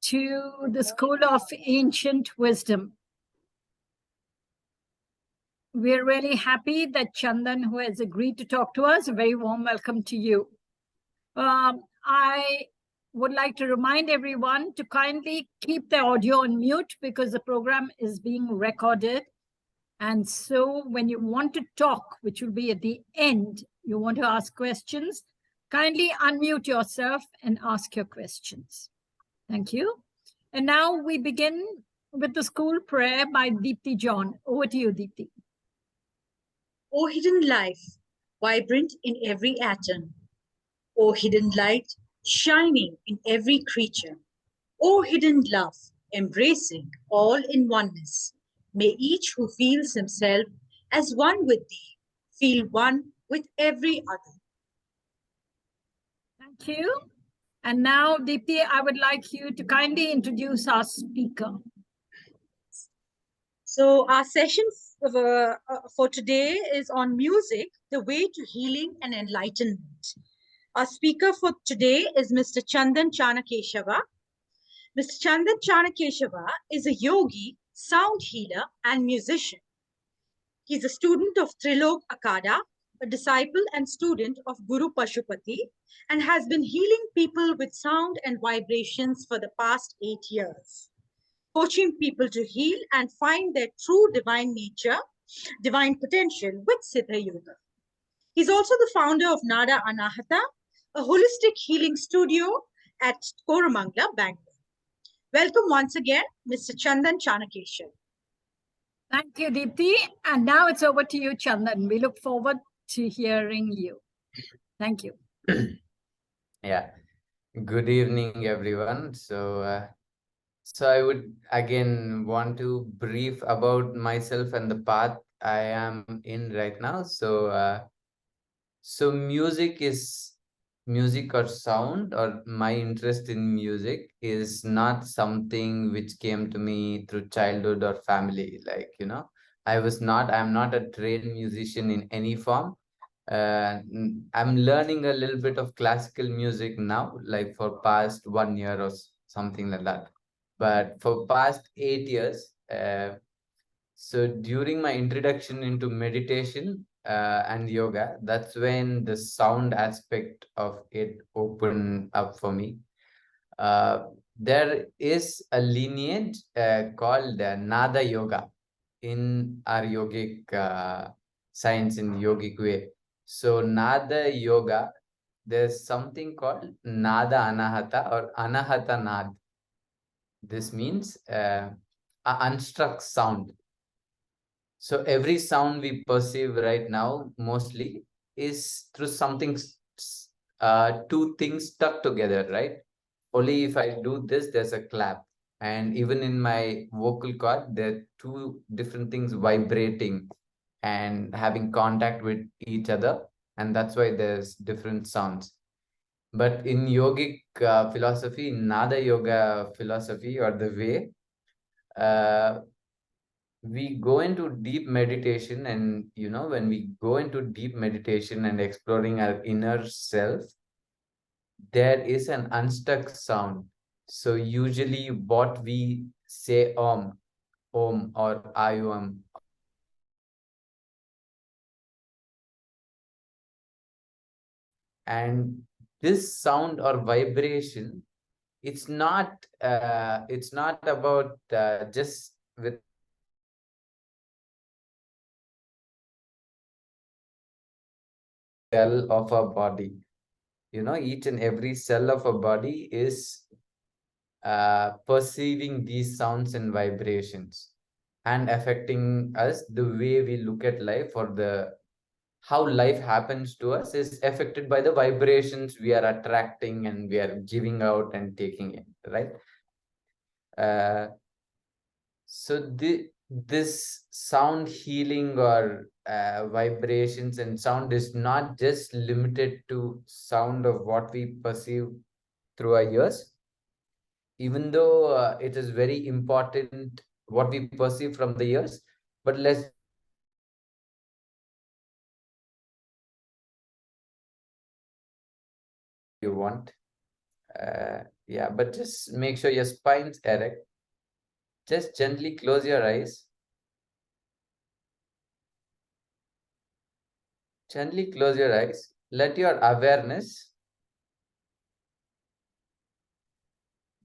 to the School of Ancient Wisdom. We're really happy that Chandan, who has agreed to talk to us, a very warm welcome to you. I would like to remind everyone to kindly keep their audio on mute because the program is being recorded. And so when you want to talk, which will be at the end, you want to ask questions, kindly unmute yourself and ask your questions. Thank you. And now we begin with the school prayer by Deepti John. Over to you, Deepti. O hidden life, vibrant in every atom. O hidden light, shining in every creature. O hidden love, embracing all in oneness. May each who feels himself as one with thee feel one with every other. Thank you. And now, Deepti, I would like you to kindly introduce our speaker. So our session for today is on music, the way to healing and enlightenment. Our speaker for today is Mr. Chandan Chanakeshava. Mr. Chandan Chanakeshava is a yogi, sound healer, and musician. He's a student of Trilok Akada, a disciple and student of Guru Pashupati, and has been healing people with sound and vibrations for the past 8 years, coaching people to heal and find their true divine nature, divine potential with Siddha Yoga. He's also the founder of Nada Anahata, a holistic healing studio at Koramangala, Bangalore. Welcome once again, Mr. Chandan Chanakeshava. Thank you, Deepti. And now it's over to you, Chandan. We look forward to hearing you. Thank you. Yeah. Good evening, everyone. So I would again want to brief about myself and the path I am in right now. So music or sound, or my interest in music is not something which came to me through childhood or family. I'm not a trained musician in any form. I'm learning a little bit of classical music now, like for past 1 year or something like that. But for past 8 years, so during my introduction into meditation and yoga, that's when the sound aspect of it opened up for me. There is a lineage called Nada Yoga in our yogic science, in yogic way. So Nada Yoga, there's something called Nada Anahata or Anahata Nad. This means unstruck sound. So every sound we perceive right now mostly is through something, two things stuck together, right? Only if I do this, there's a clap. And even in my vocal cord, there are two different things vibrating and having contact with each other. And that's why there's different sounds. But in yogic philosophy, Nada Yoga philosophy, or the way, we go into deep meditation, and when we go into deep meditation and exploring our inner self, there is an unstuck sound. So usually what we say, om or ayum, and this sound or vibration, it's not about just with cell of our body. Each and every cell of our body is perceiving these sounds and vibrations and affecting us. The way we look at life, or how life happens to us, is affected by the vibrations we are attracting and we are giving out and taking in, right? So this sound healing or vibrations and sound is not just limited to sound of what we perceive through our ears, even though it is very important what we perceive from the ears. But let's you want Yeah, but just make sure your spine's erect. Just gently close your eyes. Gently close your eyes. Let your awareness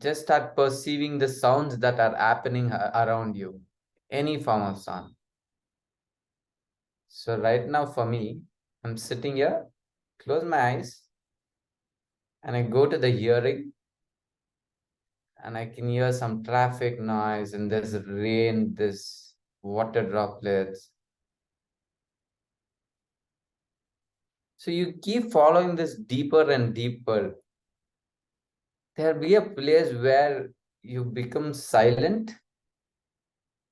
just start perceiving the sounds that are happening around you. Any form of sound. So right now for me, I'm sitting here, close my eyes, and I go to the hearing, and I can hear some traffic noise, and there's rain, there's water droplets. So you keep following this deeper and deeper. There'll be a place where you become silent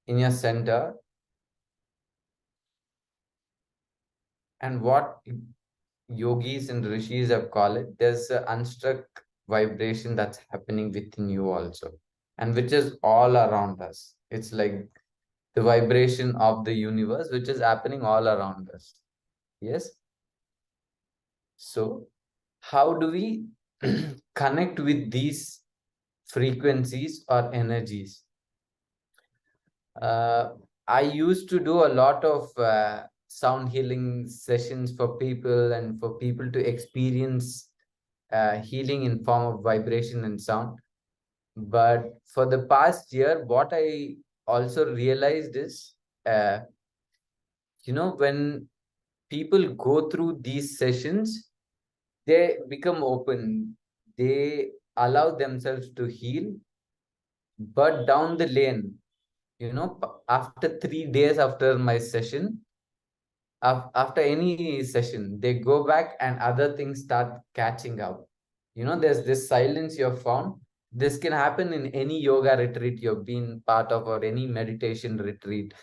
in your center, and what yogis and rishis have called it, there's an unstruck vibration that's happening within you also, and which is all around us. It's like the vibration of the universe, which is happening all around us. Yes. So, how do we connect with these frequencies or energies? Uh, I used to do a lot of sound healing sessions for people and for people to experience healing in form of vibration and sound. But for the past year, what I also realized is, uh, when people go through these sessions, they become open. They allow themselves to heal, but down the lane, after 3 days after my session, after any session, they go back and other things start catching up. There's this silence you've found. This can happen in any yoga retreat you've been part of or any meditation retreat.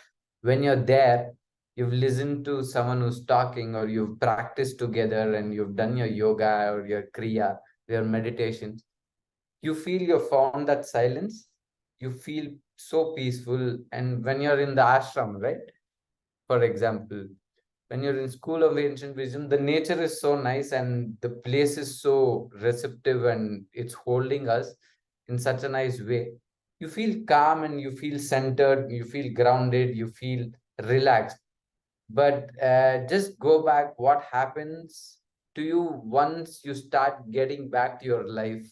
When you're there, you've listened to someone who's talking, or you've practiced together and you've done your yoga or your kriya, your meditations. You feel you found that silence. You feel so peaceful. And when you're in the ashram, right? For example, when you're in school of ancient wisdom, the nature is so nice and the place is so receptive and it's holding us in such a nice way. You feel calm and you feel centered, you feel grounded, you feel relaxed. But just go back, what happens to you once you start getting back to your life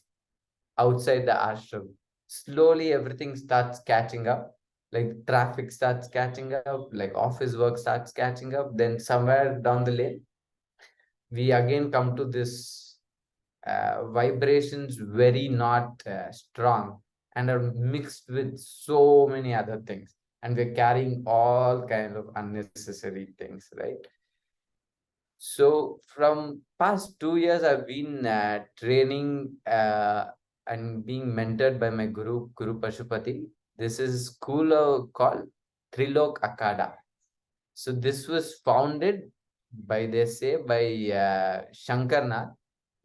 outside the ashram? Slowly everything starts catching up. Like traffic starts catching up, like office work starts catching up. Then somewhere down the lane, we again come to this vibrations very not strong and are mixed with so many other things. And we're carrying all kind of unnecessary things, right? So from past 2 years, I've been training and being mentored by my Guru Pashupati. This is school called Trilok Akada. So this was founded by, they say, by Shankarnath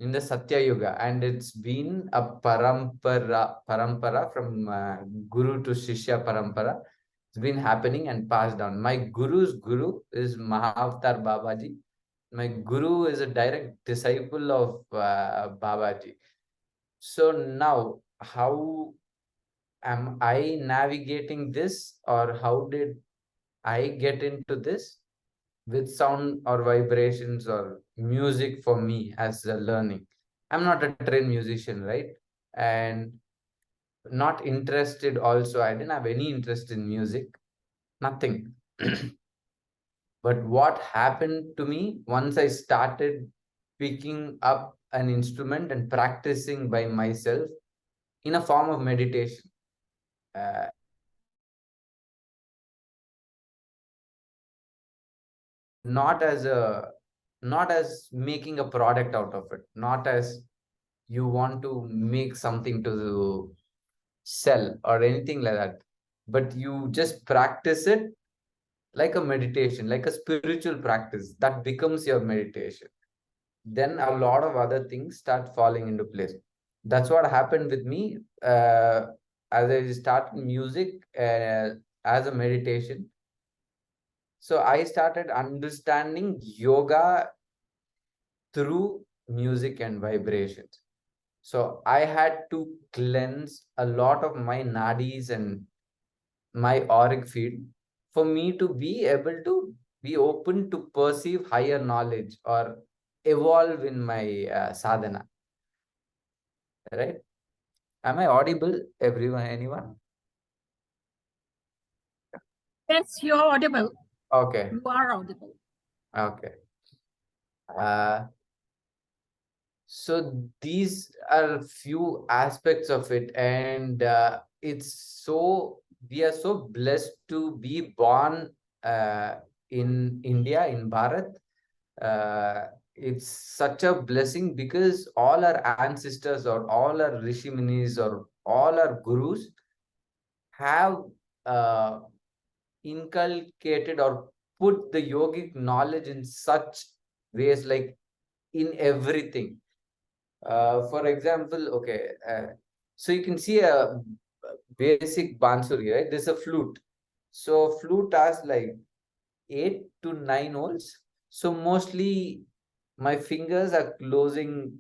in the Satya Yuga, and it's been a parampara from Guru to Shishya parampara. It's been happening and passed down. My Guru's Guru is Mahavatar Babaji. My guru is a direct disciple of Babaji. So now, how am I navigating this, or how did I get into this with sound or vibrations or music for me as a learning? I'm not a trained musician, right? And not interested also. I didn't have any interest in music, nothing. But what happened to me once I started picking up an instrument and practicing by myself in a form of meditation, uh, not as a not as making a product out of it, not as you want to make something to sell or anything like that, but you just practice it like a meditation, like a spiritual practice that becomes your meditation. Then a lot of other things start falling into place. That's what happened with me. As I started music as a meditation, so I started understanding yoga through music and vibrations. So I had to cleanse a lot of my nadis and my auric field for me to be able to be open to perceive higher knowledge or evolve in my sadhana. Right? Am I audible, everyone, anyone? Yes, you're audible. Okay, You are audible. okay. Uh, so these are few aspects of it, and we are so blessed to be born in India, in Bharat. It's such a blessing because all our ancestors or all our rishi munis or all our gurus have uh, inculcated or put the yogic knowledge in such ways, like in everything. For example, okay, so you can see a basic bansuri, right? There's a flute. So flute has like 8 to 9 holes. So mostly my fingers are closing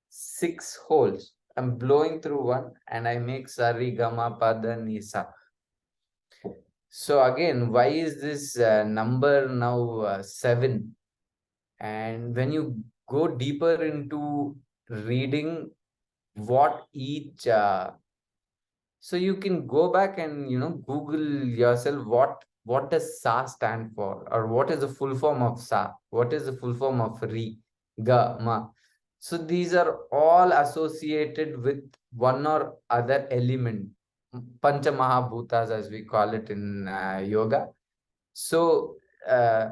6 holes. I'm blowing through one and I make sari gama pada nisa. So again, why is this number now 7? And when you go deeper into reading what each so you can go back and Google yourself what does sa stand for, or what is the full form of sa, what is the full form of ri, ga, ma. So these are all associated with one or other element, pancha mahabhutas as we call it in yoga. So uh,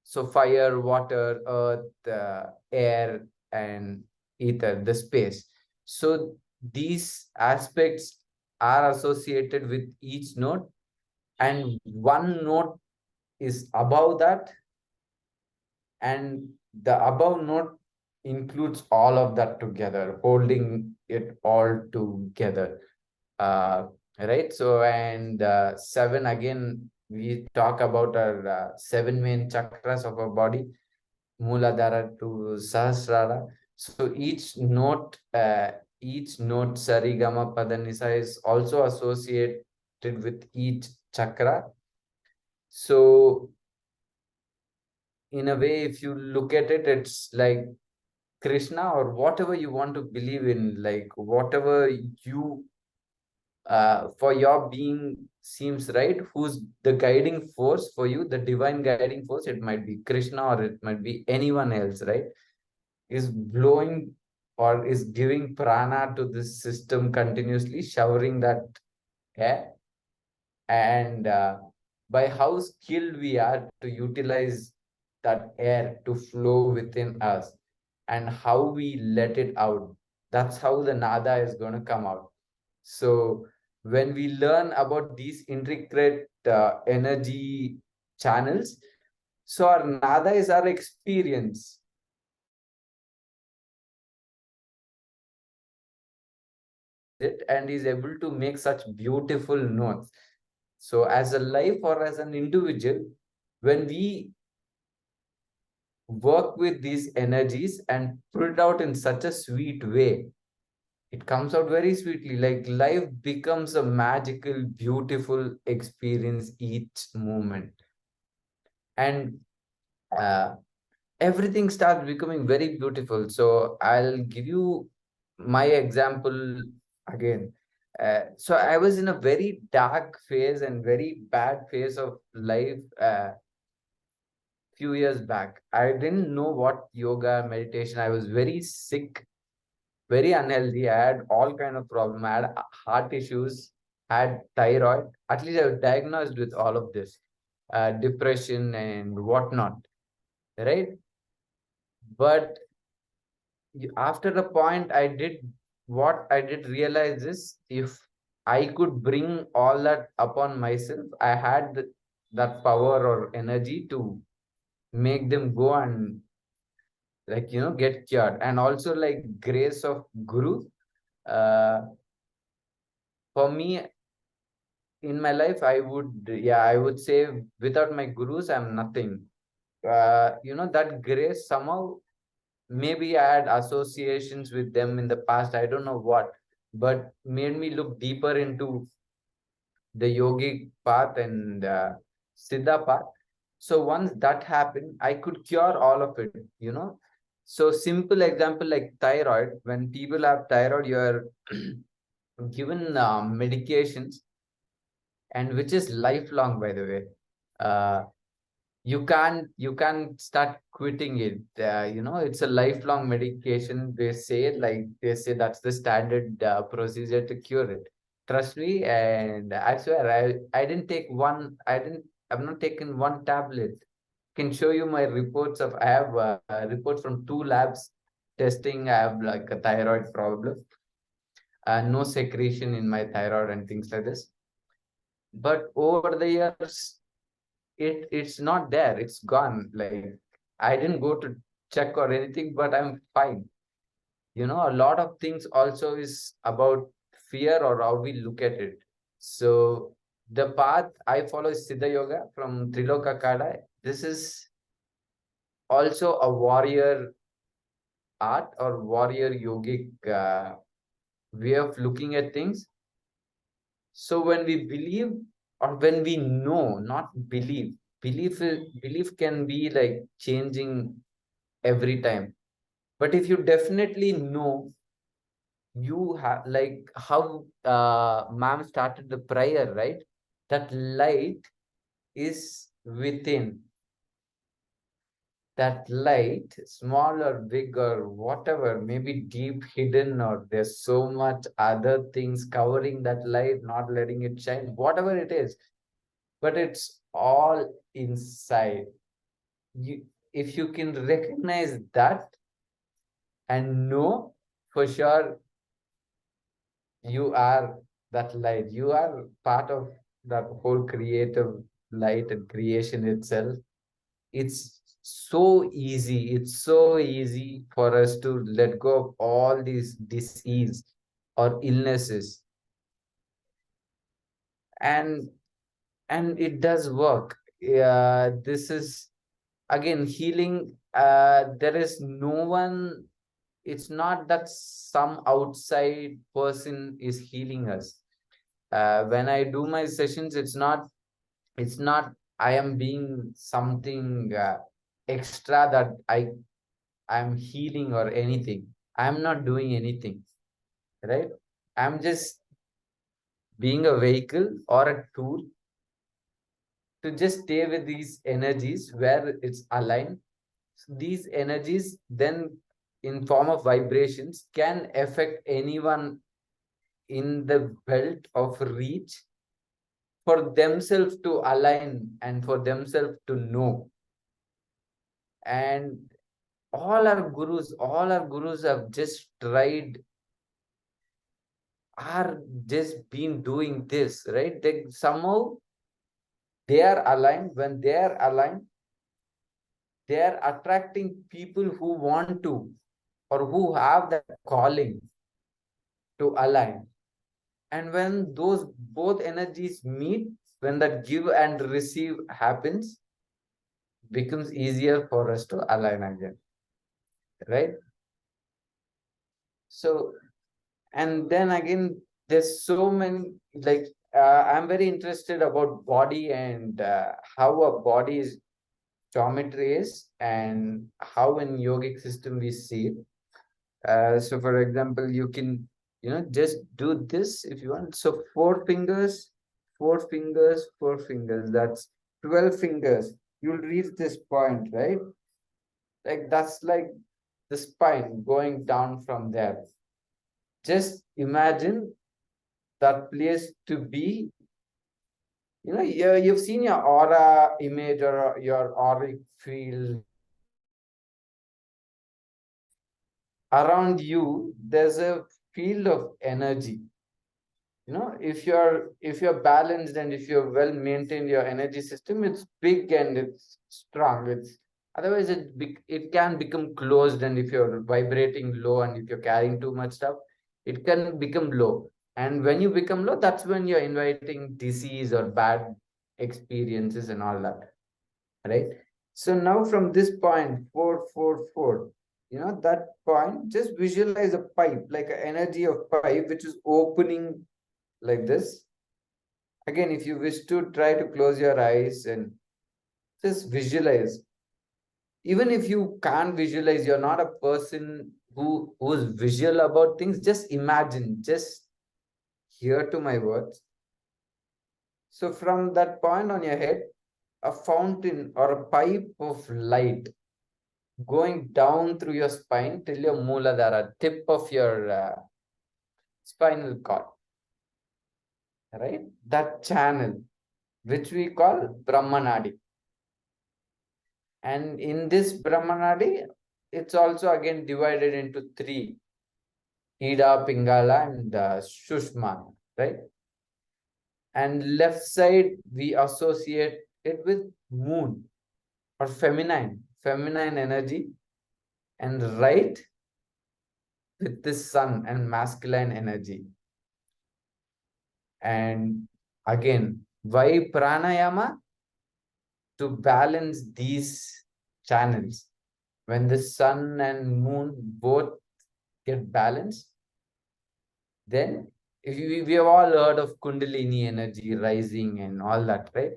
so fire, water, earth, air, and ether, the space. So these aspects are associated with each note, and one note is above that, and the above note includes all of that together, holding it all together. Uh, right? So, and 7 again, we talk about our 7 main chakras of our body, Muladhara to Sahasrara. So each note Sarigama Padanisa is also associated with each chakra. So in a way, if you look at it, it's like Krishna or whatever you want to believe in, like whatever you for your being seems right, who's the guiding force for you, the divine guiding force. It might be Krishna or it might be anyone else, right? Is blowing or is giving prana to this system continuously, showering that air. And by how skilled we are to utilize that air to flow within us and how we let it out, that's how the nada is going to come out. So when we learn about these intricate energy channels, so our nada is our experience. It and is able to make such beautiful notes. So as a life or as an individual, when we work with these energies and put it out in such a sweet way, it comes out very sweetly. Like life becomes a magical, beautiful experience each moment. And uh, everything starts becoming very beautiful. So I'll give you my example again. So I was in a very dark phase and very bad phase of life few years back. I didn't know what yoga, meditation. I was very sick, very unhealthy. I had all kind of problem. I had heart issues, had thyroid. At least I was diagnosed with all of this, depression and whatnot, right? But after the point, I did realize is, if I could bring all that upon myself, I had that power or energy to make them go and like get cured. And also like grace of guru. uh, for me in my life, I would say without my gurus I'm nothing. That grace somehow maybe I had associations with them in the past, I don't know what, but made me look deeper into the yogic path and siddha path. So once that happened, I could cure all of it, you know. So simple example like thyroid, when people have thyroid, you're given medications, and which is lifelong, by the way. Uh, you can't start quitting it. It's a lifelong medication. They say that's the standard procedure to cure it. Trust me, and I swear, I didn't take one. I've not taken one tablet. Can show you my reports of. I have reports from 2 labs testing. I have like a thyroid problem, no secretion in my thyroid and things like this. But over the years, it's not there, it's gone. Like, I didn't go to check or anything, but I'm fine. A lot of things also is about fear or how we look at it. So the path I follow is Siddha Yoga from Triloka Kada. This is also a warrior art or warrior yogic way of looking at things. So when we believe, or when we know, not believe, belief can be like changing every time. But if you definitely know, you have, like how ma'am started the prayer, right? That light is within. That light, small or big or whatever, maybe deep hidden, or there's so much other things covering that light, not letting it shine, whatever it is, but it's all inside you. If you can recognize that and know for sure, you are that light, you are part of that whole creative light and creation itself. It's so easy for us to let go of all these disease or illnesses, and it does work. This is again healing. There is no one. It's not that some outside person is healing us. When I do my sessions, it's not I am being something extra that I'm healing or anything. I'm not doing anything, right? I'm just being a vehicle or a tool to just stay with these energies where it's aligned. These energies then, in form of vibrations, can affect anyone in the belt of reach, for themselves to align and for themselves to know. And all our gurus have just tried, are just been doing this, right? They somehow, they are aligned. When they are aligned, they are attracting people who want to, or who have that calling to align. And when those both energies meet, when that give and receive happens, becomes easier for us to align again, right? So, and then again, there's so many, like, I'm very interested about body and how a body's geometry is, and how in yogic system we see it. So for example, you can, just do this if you want. So 4 fingers, 4 fingers, 4 fingers, that's 12 fingers. You'll reach this point, right? Like, that's like the spine going down from there. Just imagine that place to be, you've seen your aura image or your auric field. Around you, there's a field of energy. If you're balanced and if you're well maintained your energy system, it's big and it's strong. It's otherwise it can become closed, and if you're vibrating low and if you're carrying too much stuff, it can become low. And when you become low, that's when you're inviting disease or bad experiences and all that, right? So now from this point, 4 4 4, that point, just visualize a pipe, like an energy of pipe, which is opening like this. Again, if you wish to try to close your eyes and just visualize. Even if you can't visualize, you're not a person who's visual about things, just imagine, just hear to my words. So from that point on your head, a fountain or a pipe of light going down through your spine till your Mooladhara, tip of your spinal cord, right? That channel, which we call Brahmanadi. And in this Brahmanadi, it's also again divided into three: Ida, Pingala, and Shushma, right? And left side, we associate it with moon or feminine energy, and right with the sun and masculine energy. And again, why pranayama? To balance these channels. When the sun and moon both get balanced, then we have all heard of Kundalini energy rising and all that, right?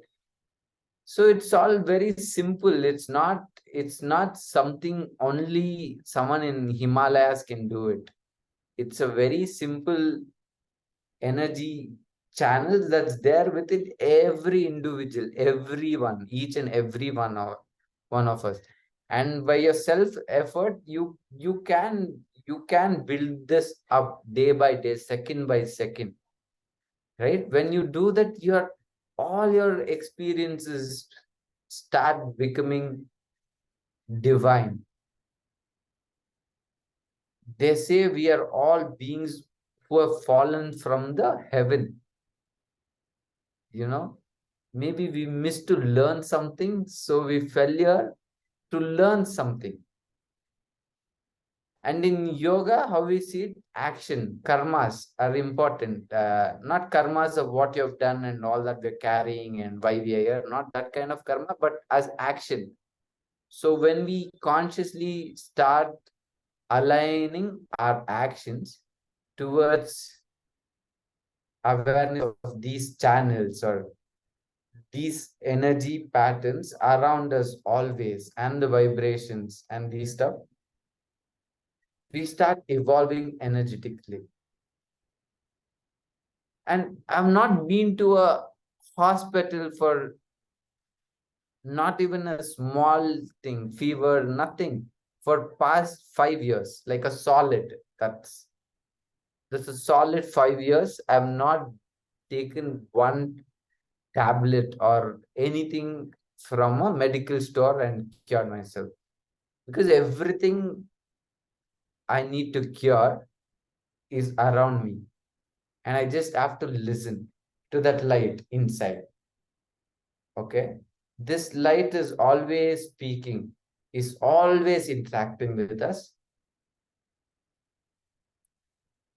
So it's all very simple. It's not something only someone in Himalayas can do it. It's a very simple energy channels that's there within every individual, everyone, each and every one of us. And by your self effort, you can build this up day by day, second by second, right? When you do that, all your experiences start becoming divine. They say we are all beings who have fallen from the heaven. Maybe we missed to learn something, so we fell here to learn something. And in yoga, how we see it, action, karmas are important. Not karmas of what you have done and all that we're carrying and why we are here, not that kind of karma, but as action. So when we consciously start aligning our actions towards awareness of these channels or these energy patterns around us always, and the vibrations and these stuff, we start evolving energetically. And I've not been to a hospital for not even a small thing, fever, nothing, for past 5 years, like a solid. That's a solid 5 years. I've not taken one tablet or anything from a medical store and cured myself, because everything I need to cure is around me, and I just have to listen to that light inside. Okay, this light is always speaking, is always interacting with us,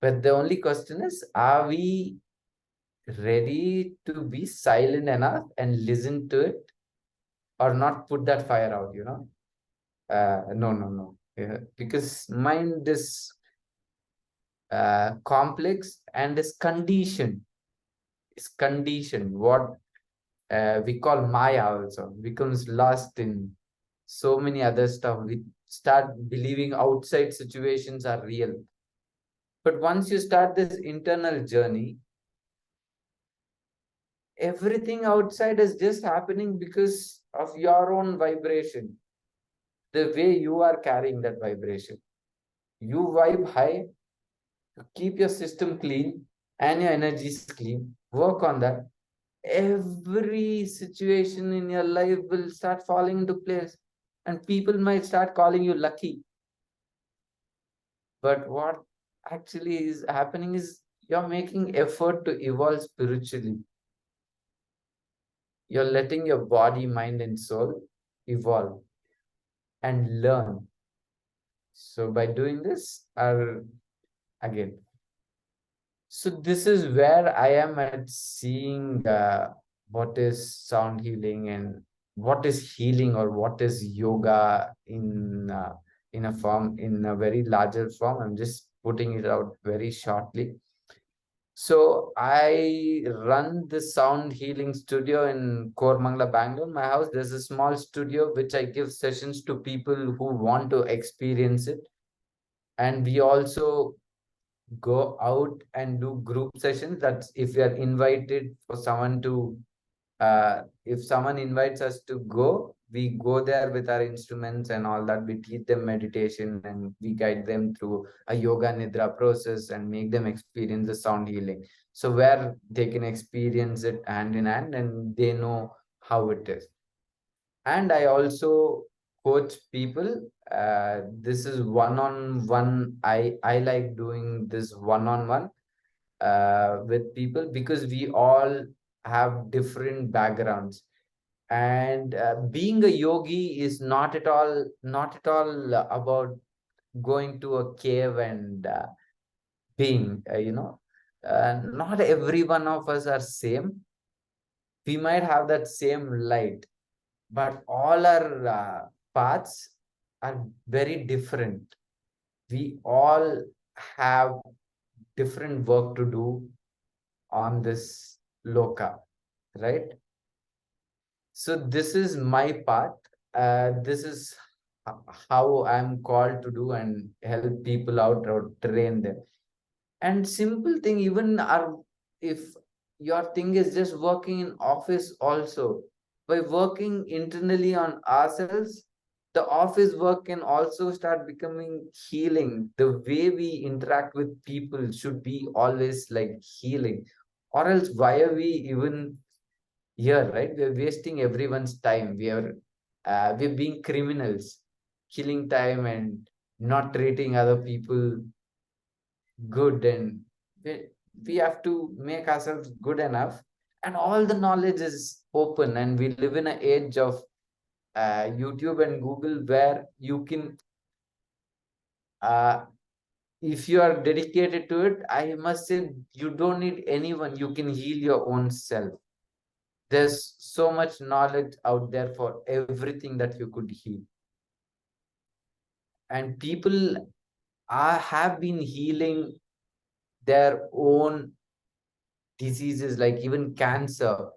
but the only question is, are we ready to be silent enough and listen to it, or not put that fire out? No. Yeah, because mind is complex and is conditioned. It's conditioned. What we call Maya also becomes lost in so many other stuff. We start believing outside situations are real. But once you start this internal journey, everything outside is just happening because of your own vibration, the way you are carrying that vibration. You vibe high, keep your system clean and your energy is clean, work on that. Every situation in your life will start falling into place, and people might start calling you lucky. But what actually is happening is you're making effort to evolve spiritually. You're letting your body, mind, and soul evolve and learn. So by doing this, again, so this is where I am at seeing what is sound healing and what is healing or what is yoga in in a form, in a very larger form. I'm just putting it out very shortly. So I run the sound healing studio in Kormangla, Bangalore. My house, there's a small studio which I give sessions to people who want to experience it. And we also go out and do group sessions. That's if we are invited for someone to if someone invites us to go, we go there with our instruments and all that. We teach them meditation and we guide them through a yoga nidra process and make them experience the sound healing. So where they can experience it hand in hand and they know how it is. And I also coach people. This is one-on-one. I like doing this one-on-one with people because we all have different backgrounds, and being a yogi is not at all about going to a cave and being not every one of us are same. We might have that same light, but all our paths are very different. We all have different work to do on this loka, right? So this is my path. This is how I'm called to do and help people out or train them. And simple thing, even our if your thing is just working in office also, by working internally on ourselves, the office work can also start becoming healing. The way we interact with people should be always like healing, or else why are we even here, right? We're wasting everyone's time. We're being criminals, killing time and not treating other people good, and we, we have to make ourselves good enough. And all the knowledge is open, and we live in an age of YouTube and Google where you can uh, if you are dedicated to it, I must say you don't need anyone. You can heal your own self. There's so much knowledge out there for everything that you could heal. And people have been healing their own diseases, like even cancer,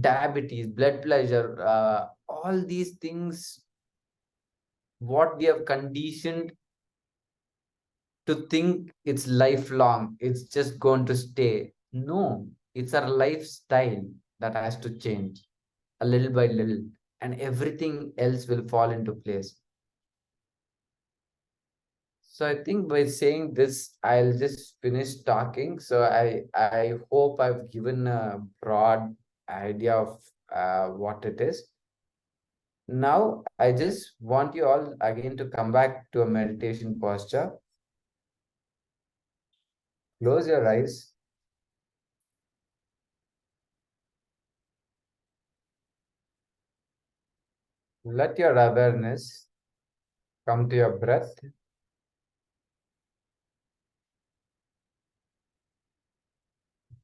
diabetes, blood pressure, all these things, what we have conditioned to think it's lifelong, it's just going to stay. No, it's our lifestyle that has to change a little by little, and everything else will fall into place. So I think by saying this, I'll just finish talking. So I hope I've given a broad idea of what it is. Now, I just want you all again to come back to a meditation posture. Close your eyes. Let your awareness come to your breath.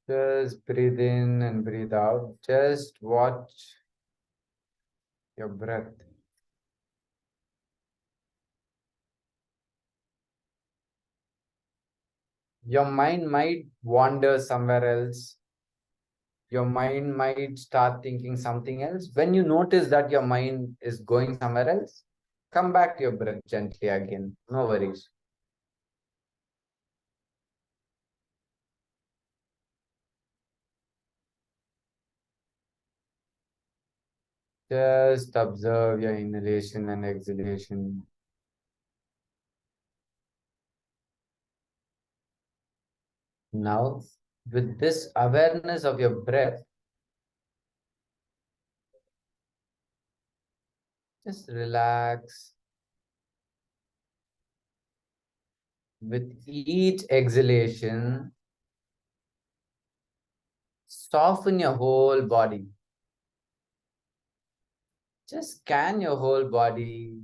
Just breathe in and breathe out. Just watch your breath. Your mind might wander somewhere else. Your mind might start thinking something else. When you notice that your mind is going somewhere else, come back to your breath gently again. No worries. Just observe your inhalation and exhalation. Now, with this awareness of your breath, just relax. With each exhalation, soften your whole body. Just scan your whole body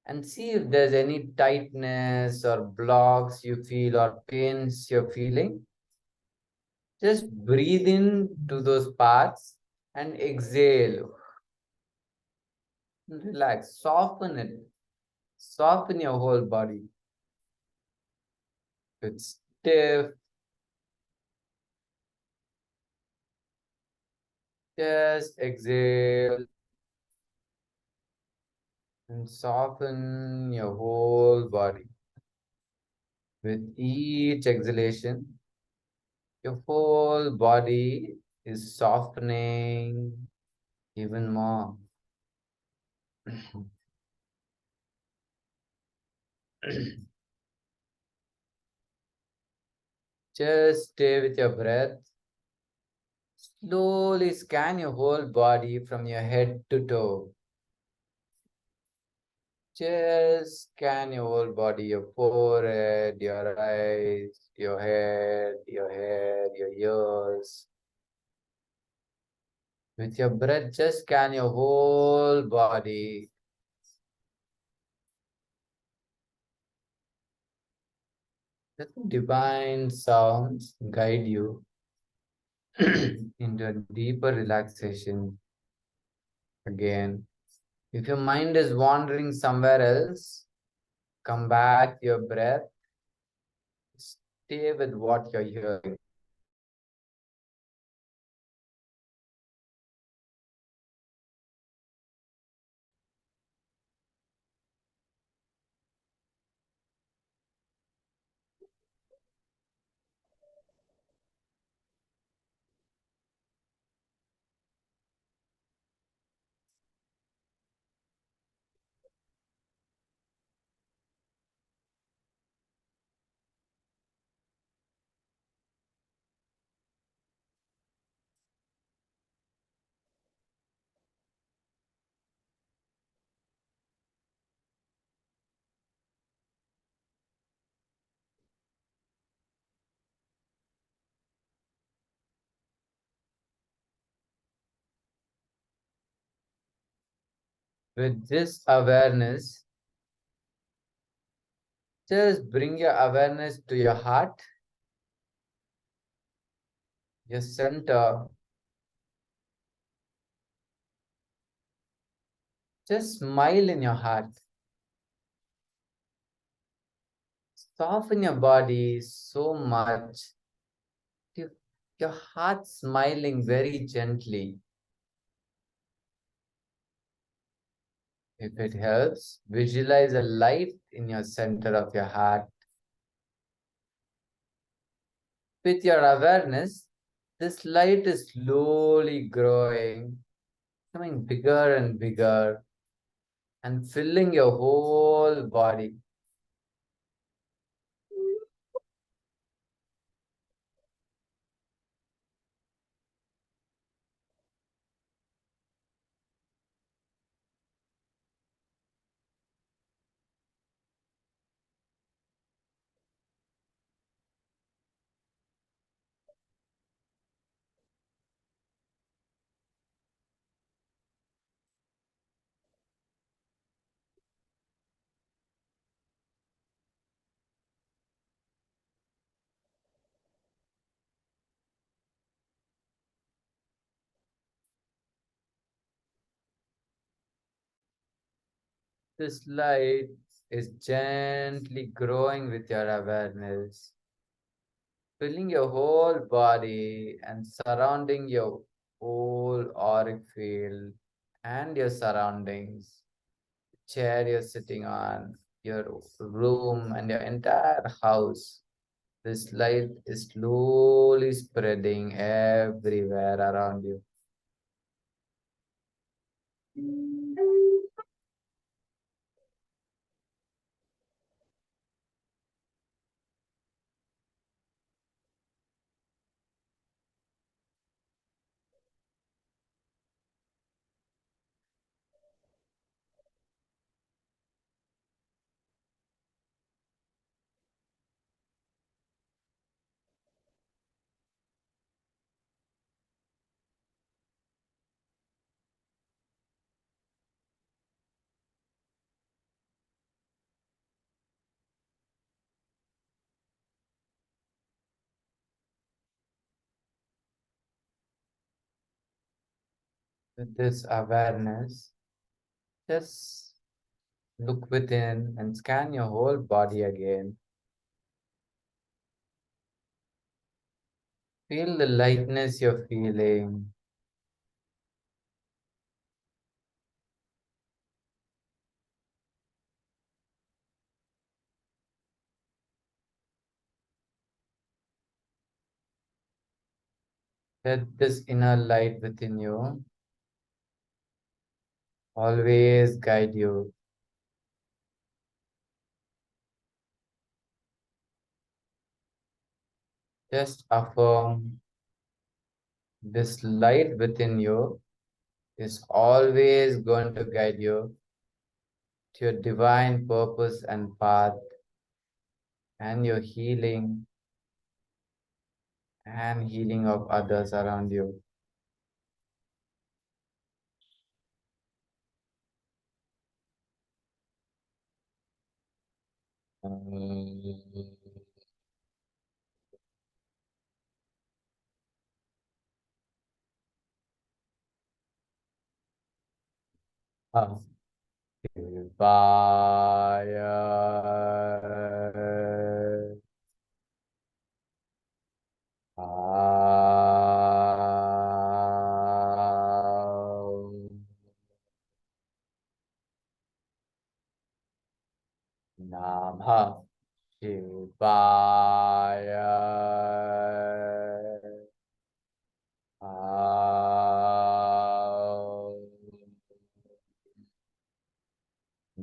and see if there's any tightness or blocks you feel or pains you're feeling. Just breathe in to those parts and exhale. Relax, soften it. Soften your whole body. It's stiff. Just exhale and soften your whole body. With each exhalation, your whole body is softening even more. Just stay with your breath. Slowly scan your whole body from your head to toe. Just scan your whole body, your forehead, your eyes, your head, your ears. With your breath, just scan your whole body. Let the divine sounds guide you into a deeper relaxation again. If your mind is wandering somewhere else, come back to your breath. Stay with what you're hearing. With this awareness, just bring your awareness to your heart, your center. Just smile in your heart. Soften your body so much. You- Your heart smiling very gently. If it helps, visualize a light in your center of your heart. With your awareness, this light is slowly growing, becoming bigger and bigger, and filling your whole body. This light is gently growing with your awareness, filling your whole body and surrounding your whole auric field and your surroundings, chair you're sitting on, your room, and your entire house. This light is slowly spreading everywhere around you. With this awareness, just Look within and scan your whole body again. Feel the lightness you're feeling. Let this inner light within you always guide you. Just affirm this light within you is always going to guide you to your divine purpose and path and your healing and healing of others around you. Ah. Shivaya. Namah Shivaya.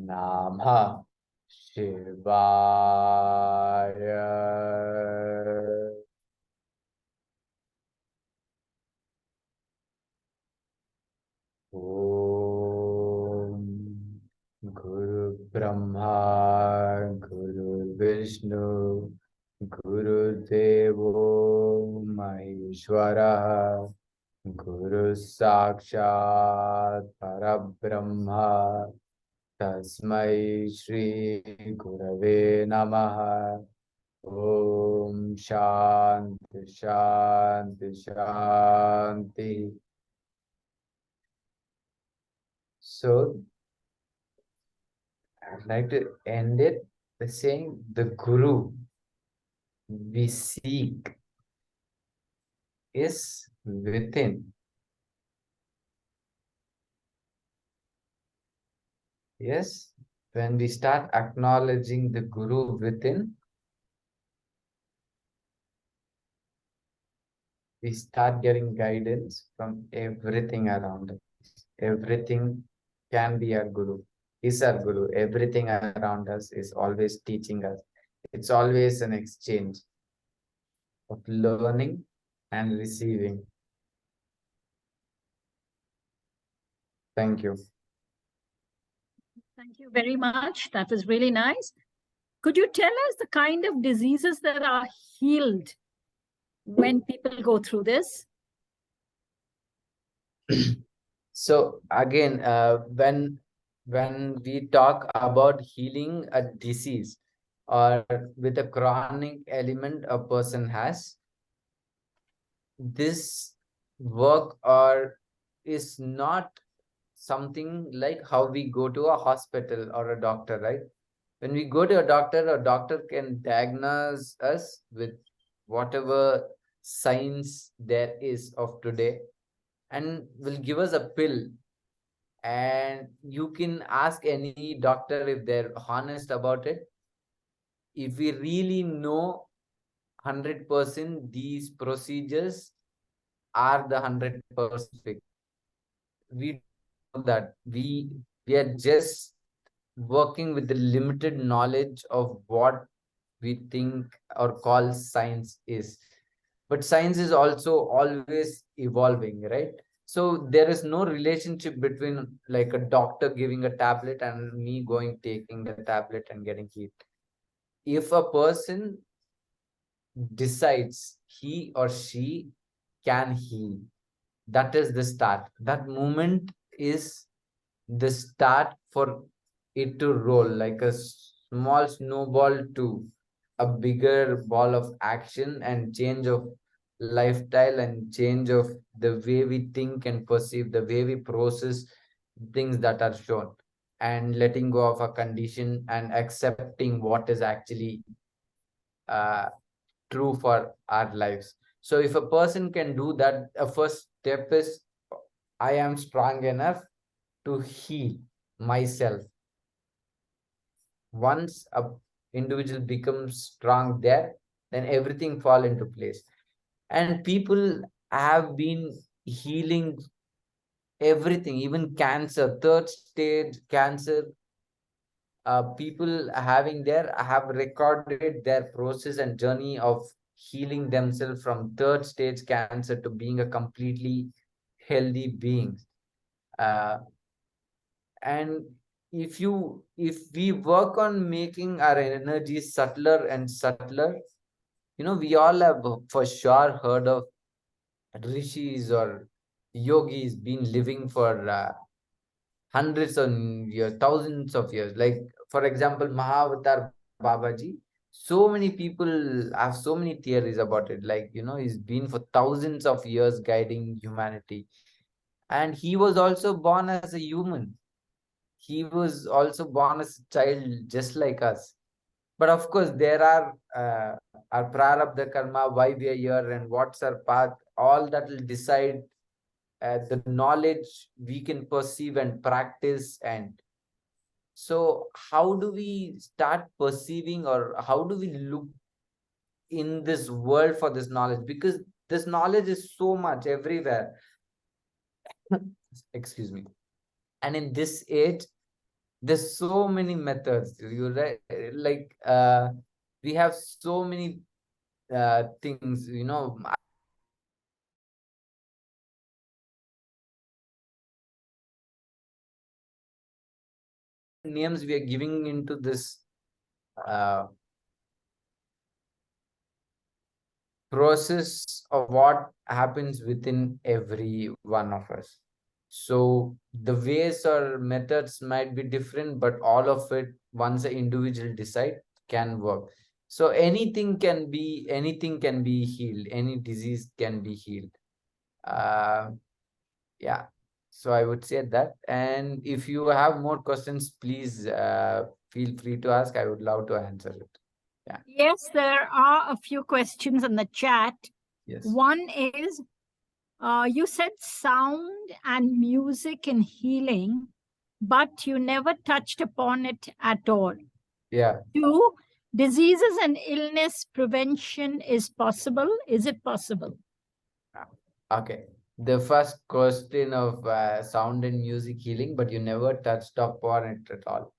Namah Shivaya. Om Guru Brahma Guru Vishnu Guru Devo Maheshwara Guru Sakshat Parabrahma Tasmai Shri Gurave Namaha. Om Shanti Shanti Shanti. So I'd like to end it by saying the Guru we seek is within. Yes, when we start acknowledging the Guru within, we start getting guidance from everything around us. Everything can be our Guru, is our Guru. Everything around us is always teaching us. It's always an exchange of learning and receiving. Thank you. Thank you very much. That was really nice. Could you tell us the kind of diseases that are healed when people go through this? So again, when we talk about healing a disease or with a chronic element a person has, this work or is not something like how we go to a hospital or a doctor, right? When we go to a doctor can diagnose us with whatever science there is of today and will give us a pill, and you can ask any doctor if they're honest about it. If we really know 100% these procedures are the 100% fix, we know that we are just working with the limited knowledge of what we think or call science is. But science is also always evolving, right? So there is no relationship between like a doctor giving a tablet and me going taking the tablet and getting healed. If a person decides he or she can heal, that is the start. That moment is the start for it to roll like a small snowball to a bigger ball of action and change of lifestyle and change of the way we think and perceive, the way we process things that are shown. and letting go of a condition and accepting what is actually uh, true for our lives. So if a person can do that, a first step is, I am strong enough to heal myself. Once a individual becomes strong there, then everything fall into place. And people have been healing everything, even cancer, third stage cancer. People having there have recorded their process and journey of healing themselves from third stage cancer to being a completely healthy being. Uh, and if we work on making our energy subtler and subtler, we all have for sure heard of rishis or yogis been living for hundreds of years, thousands of years. Like, for example, Mahavatar Babaji. So many people have so many theories about it. Like, he's been for thousands of years guiding humanity. And he was also born as a human. He was also born as a child, just like us. But of course, there are our prarabdha karma, why we are here, and what's our path. All that will decide the knowledge we can perceive and practice. And so how do we start perceiving, or how do we look in this world for this knowledge? Because this knowledge is so much everywhere. Excuse me. And in this age, there's so many methods. Like we have so many things, names we are giving into this uh, process of what happens within every one of us. So the ways or methods might be different, but all of it, once an individual decide, can work. So anything can be healed. Any disease can be healed. Uh, yeah. So I would say that. And if you have more questions, please feel free to ask. I would love to answer it. Yeah. Yes, there are a few questions in the chat. Yes. One is, you said sound and music in healing, but you never touched upon it at all. Yeah. 2, diseases and illness prevention is possible. Is it possible? Okay. The first question of sound and music healing, but you never touched upon it at all.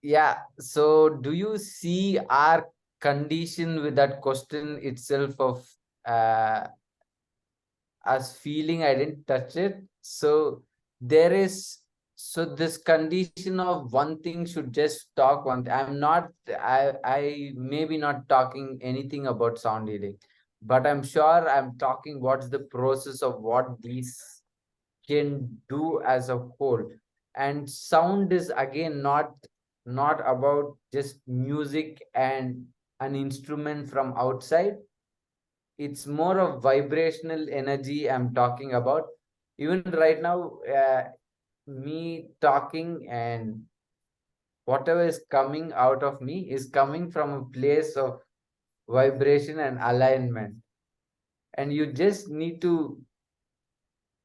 Yeah. So do you see our condition with that question itself of uh, us feeling I didn't touch it? So there is, so this condition of one thing should just talk one thing. I maybe not talking anything about sound healing, but I'm sure I'm talking what's the process of what these can do as a whole. And sound is again not about just music and an instrument from outside. It's more of vibrational energy I'm talking about. Even right now, me talking and whatever is coming out of me is coming from a place of vibration and alignment. And you just need to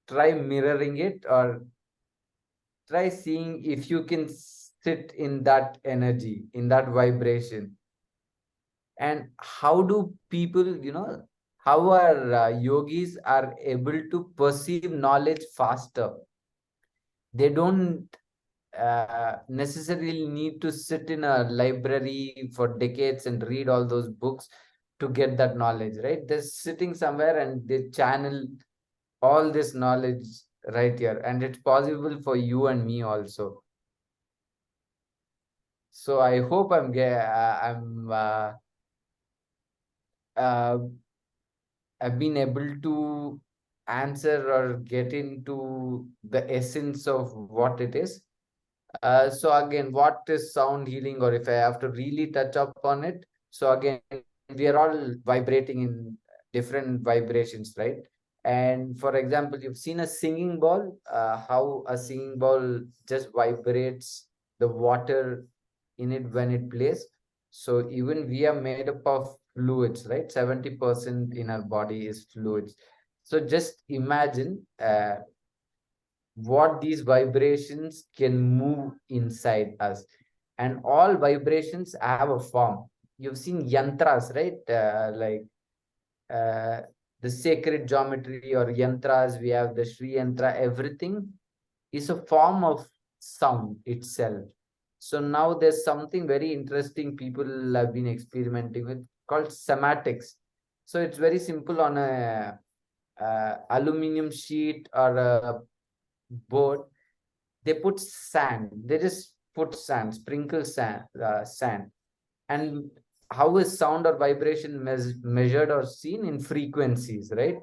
try mirroring it, or try seeing if you can sit in that energy, in that vibration. And how do people, how our yogis are able to perceive knowledge faster? They don't necessarily need to sit in a library for decades and read all those books to get that knowledge, right? They're sitting somewhere and they channel all this knowledge right here. And it's possible for you and me also. So I hope uh, I've been able to answer or get into the essence of what it is. So again, what is sound healing, or if I have to really touch upon it? So again, we are all vibrating in different vibrations, right? And for example, you've seen a singing ball, how a singing ball just vibrates the water in it when it plays. So even we are made up of fluids, right? 70% in our body is fluids. So just imagine what these vibrations can move inside us. And all vibrations have a form. You've seen yantras, right? Uh, the sacred geometry or yantras, we have the Sri Yantra, everything is a form of sound itself. So now there's something very interesting people have been experimenting with called semantics. So it's very simple on a aluminum sheet or a board. They put sand. They just put sand, sprinkle sand. And how is sound or vibration measured or seen in frequencies, right?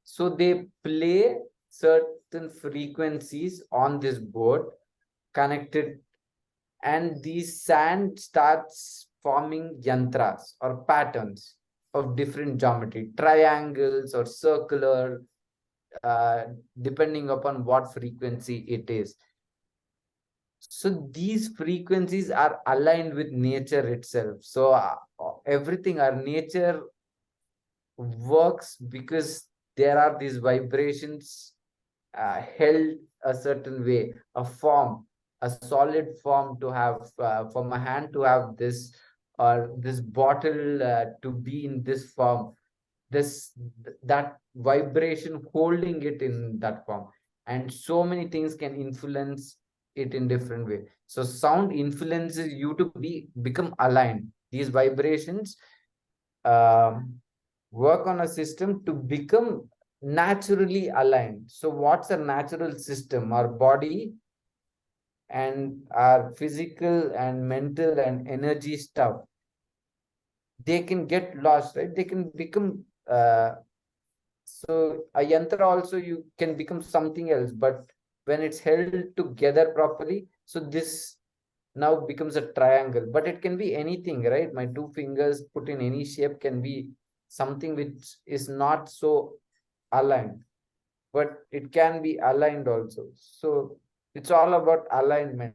So they play certain frequencies on this board connected, and these sand starts forming yantras or patterns of different geometry, triangles or circular, uh, depending upon what frequency it is. So these frequencies are aligned with nature itself. So everything, our nature works because there are these vibrations held a certain way, a form, a solid form to have, from a hand to have this, or this bottle to be in this form, this that vibration holding it in that form. And so many things can influence it in different way. So sound influences you to become aligned. These vibrations um, work on a system to become naturally aligned. So what's a natural system? Our body and our physical and mental and energy stuff, they can get lost, right? They can become so a yantra also, you can become something else, but when it's held together properly, so this now becomes a triangle. But it can be anything, right? My two fingers put in any shape can be something which is not so aligned, but it can be aligned also. So it's all about alignment.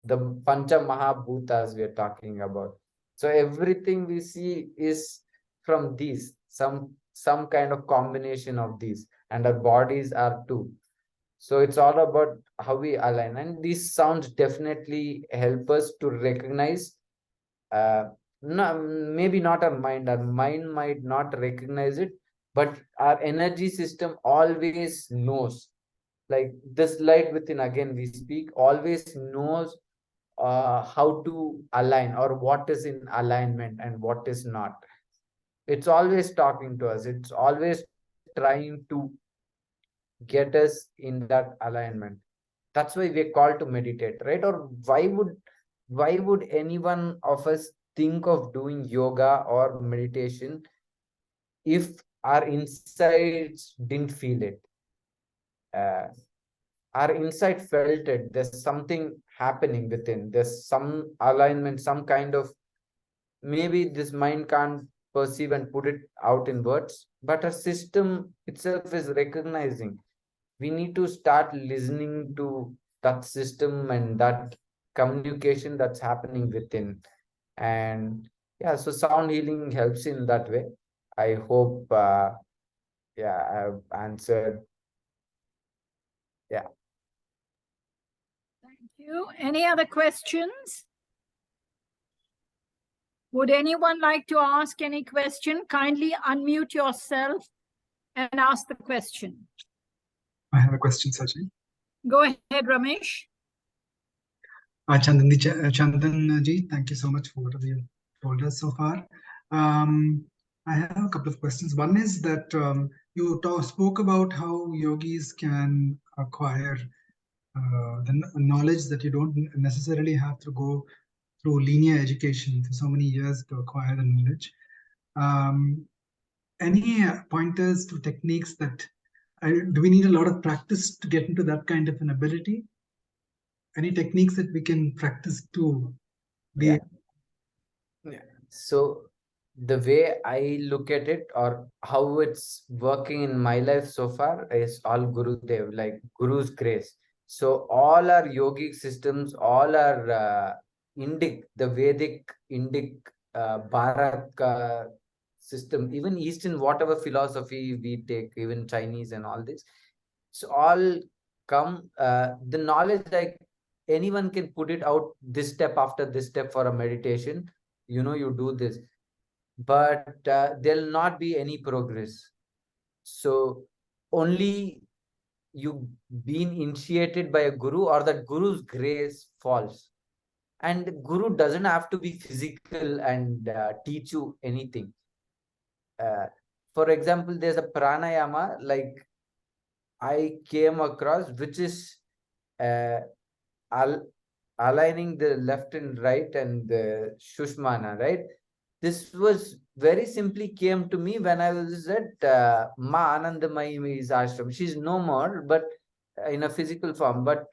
The Pancha Mahabhutas we are talking about. So everything we see is from these, some kind of combination of these, and our bodies are too. So it's all about how we align, and these sounds definitely help us to recognize. No, maybe not our mind might not recognize it, but our energy system always knows. Like this light within, again we speak, always knows how to align or what is in alignment and what is not. It's always talking to us. It's always trying to get us in that alignment. That's why we're called to meditate, right? Or why would anyone of us think of doing yoga or meditation if our insides didn't feel it? Uh, our inside felt it. There's something happening within. There's some alignment, some kind of, maybe this mind can't perceive and put it out in words, but our system itself is recognizing. We need to start listening to that system and that communication that's happening within. And yeah, so sound healing helps in that way. I hope yeah, I've answered. Yeah. Thank you. Any other questions? Would anyone like to ask any question? Kindly unmute yourself and ask the question. I have a question, Sajani. Go ahead, Ramesh. Chandan ji, thank you so much for what you told us so far. I have a couple of questions. One is that you spoke about how yogis can acquire the knowledge that you don't necessarily have to go through linear education for so many years to acquire the knowledge. Any pointers to techniques that do we need a lot of practice to get into that kind of an ability? Any techniques that we can practice to Yeah. Yeah. So the way I look at it, or how it's working in my life so far, is all Gurudev, like Guru's grace. So all our yogic systems, all our Indic, the Vedic, Indic, Bharat system, even Eastern, whatever philosophy we take, even Chinese and all this, so all come, the knowledge, like anyone can put it out this step after this step for a meditation, you do this, but there'll not be any progress. So only you being initiated by a guru, or that guru's grace falls. And guru doesn't have to be physical and teach you anything. For example, there's a pranayama, like I came across, which is uh, al aligning the left and right and the Shushmana, right? This was very simply came to me when I was at Ma Anandamayi's ashram. She's no more, but in a physical form. But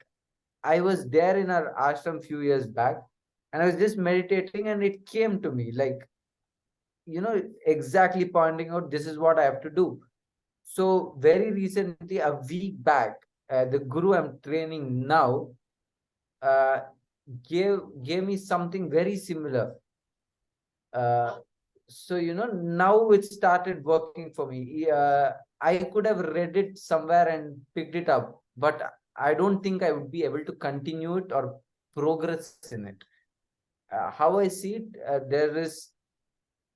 I was there in her ashram few years back, and I was just meditating, and it came to me like, exactly pointing out this is what I have to do. So very recently, a week back, the guru I'm training now uh, gave me something very similar. So now it started working for me. I could have read it somewhere and picked it up, but I don't think I would be able to continue it or progress in it. How I see it, there is,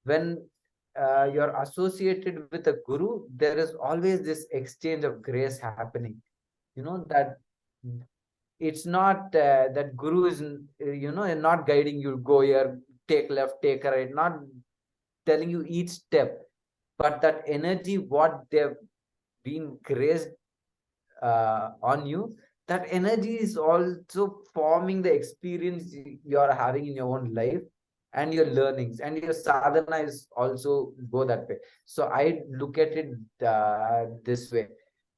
when you're associated with a guru, there is always this exchange of grace happening. That it's not that guru is not guiding you, go here, take left, take right, not telling you each step, but that energy what they've been graced on you, that energy is also forming the experience you're having in your own life, and your learnings and your sadhana is also go that way. So I look at it this way,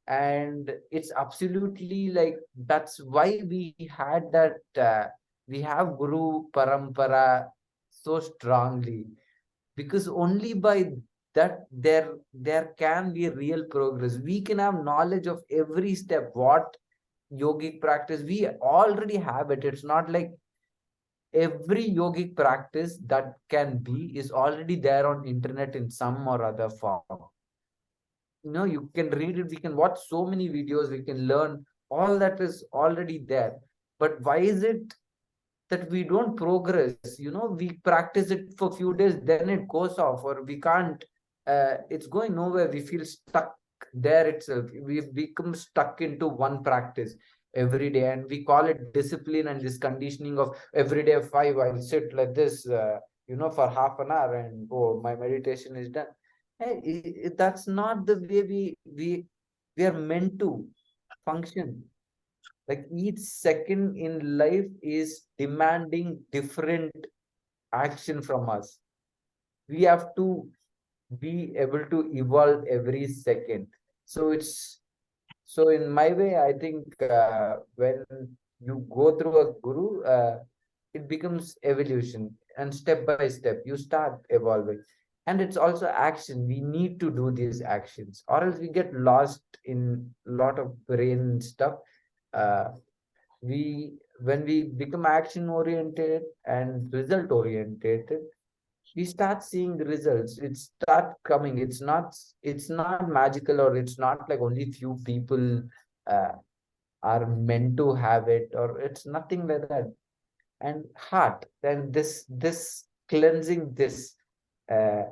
and it's absolutely like, that's why we had that we have guru parampara so strongly, because only by that there can be real progress. We can have knowledge of every step, what yogic practice we already have it. It's not like every yogic practice that can be is already there on internet in some or other form. You can read it, we can watch so many videos, we can learn, all that is already there. But why is it that we don't progress? We practice it for a few days, then it goes off, or we can't, it's going nowhere, we feel stuck there itself. We've become stuck into one practice every day, and we call it discipline, and this conditioning of every day 5 I'll sit like this for half an hour, and oh, my meditation is done. Hey, that's not the way we are meant to function. Like each second in life is demanding different action from us. We have to be able to evolve every second. So in my way, I think when you go through a guru, it becomes evolution, and step by step you start evolving. And it's also action. We need to do these actions, or else we get lost in a lot of brain stuff. uh, we When we become action oriented and result oriented, we start seeing the results. It start coming. It's not magical, or it's not like only few people uh, are meant to have it, or it's nothing like that. And heart, then this cleansing this uh,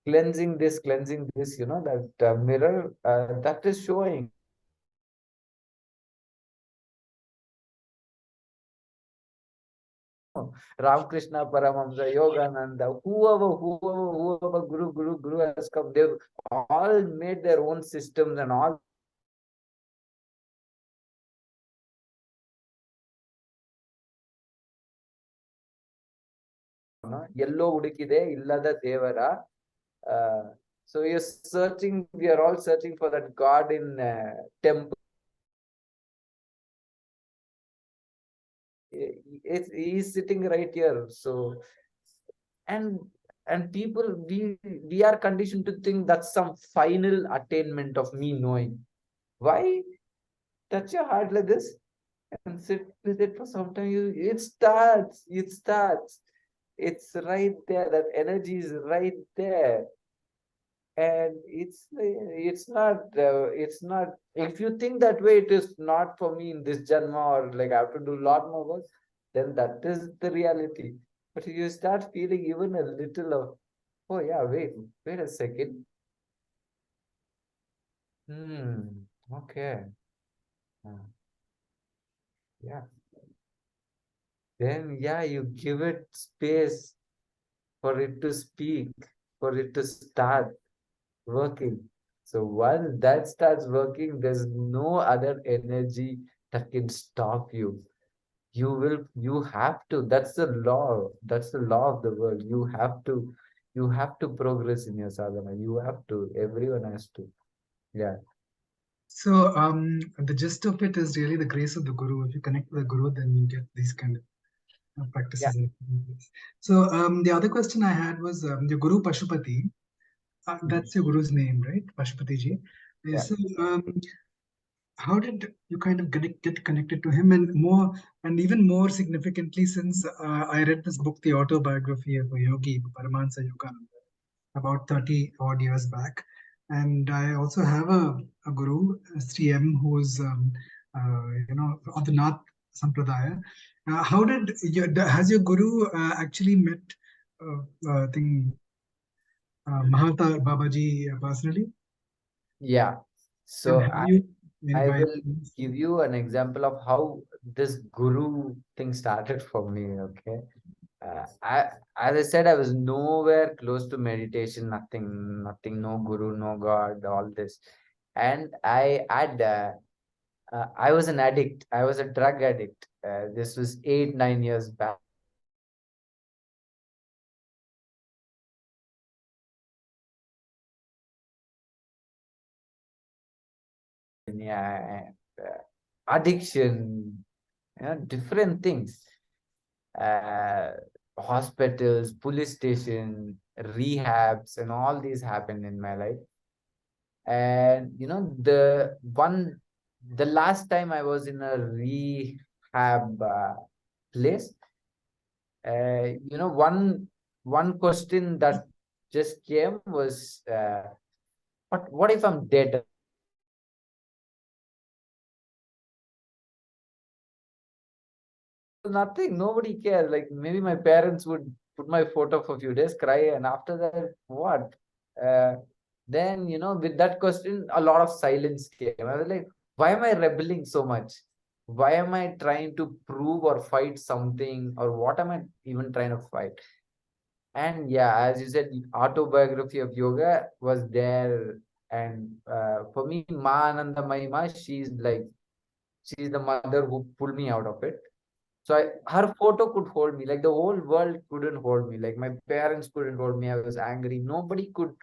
cleansing this, that mirror that is showing Ramakrishna Paramahamsa, Yogananda, whoever Guru has come, they've all made their own systems and all. Yellow udikide illada devara. So we are all searching for that God in temple. he's sitting right here. So, and people, we are conditioned to think that's some final attainment of me knowing. Why touch your heart like this and sit with it for some time? It starts. It's right there. That energy is right there. And it's not, if you think that way, it is not for me in this janma, or like I have to do a lot more work, then that is the reality. But you start feeling even a little of, oh yeah, wait a second. Okay. Yeah. Then yeah, you give it space for it to speak, for it to start working. So once that starts working, there's no other energy that can stop you. You have to. That's the law. That's the law of the world. You have to progress in your sadhana. You have to. Everyone has to. Yeah. So the gist of it is really the grace of the Guru. If you connect with the Guru, then you get these kind of practices in place. So the other question I had was your Guru Pashupati. That's your Guru's name, right? Pashupati ji. Yeah. So how did you kind of get connected to him, and even more significantly, since I read this book, The Autobiography of a Yogi, Paramahansa Yogananda, about 30 odd years back. And I also have a guru, Sri M, who's of the Nath Sampradaya. How has your guru actually met I think Mahata Babaji personally? Yeah. And So have you I invited will give you an example of how this guru thing started for me. Okay. As I said, I was nowhere close to meditation, nothing, no guru, no God, all this. And I was an addict. I was a drug addict. This was 8, 9 years back. Yeah, addiction, different things. Uh, Hospitals, police station, rehabs, and all these happened in my life. And the last time I was in a rehab place, one question that just came was, what if I'm dead? Nothing, nobody cares. Like maybe my parents would put my photo for a few days, cry, and after that, what? Uh, then, with that question, a lot of silence came. I was like, why am I rebelling so much? Why am I trying to prove or fight something? Or what am I even trying to fight? And yeah, as you said, autobiography of yoga was there. And for me, Ma Ananda Mahima, she's the mother who pulled me out of it. So her photo could hold me. Like the whole world couldn't hold me. Like my parents couldn't hold me. I was angry. Nobody could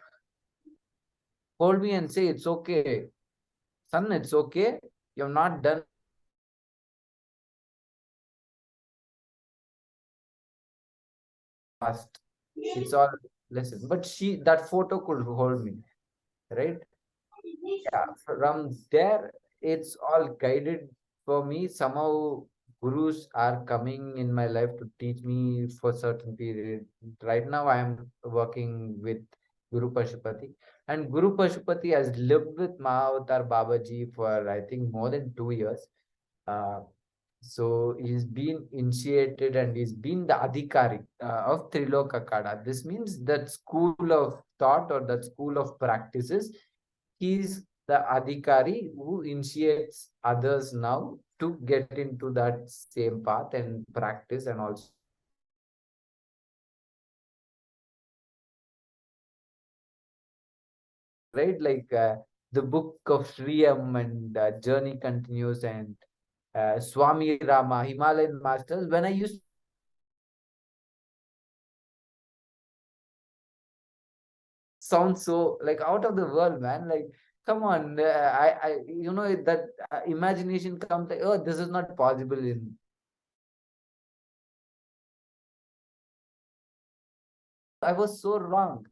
hold me and say, it's okay. Son, it's okay. You're not done. Past. It's all listen. But that photo could hold me. Right? Yeah. From there, it's all guided for me. Somehow gurus are coming in my life to teach me for certain period. Right now, I am working with Guru Pashupati. And Guru Pashupati has lived with Mahavatar Babaji for, I think, more than 2 years. Uh, so he's been initiated and he's been the Adhikari of Triloka Kada. This means that school of thought or that school of practices, he's the Adhikari who initiates others now to get into that same path and practice, and also, right, like the book of Shriyam and Journey Continues, and Swami Rama, Himalayan Masters. When I used sound so like out of the world, man, like come on, that imagination comes like, oh, this is not possible in I was so wrong.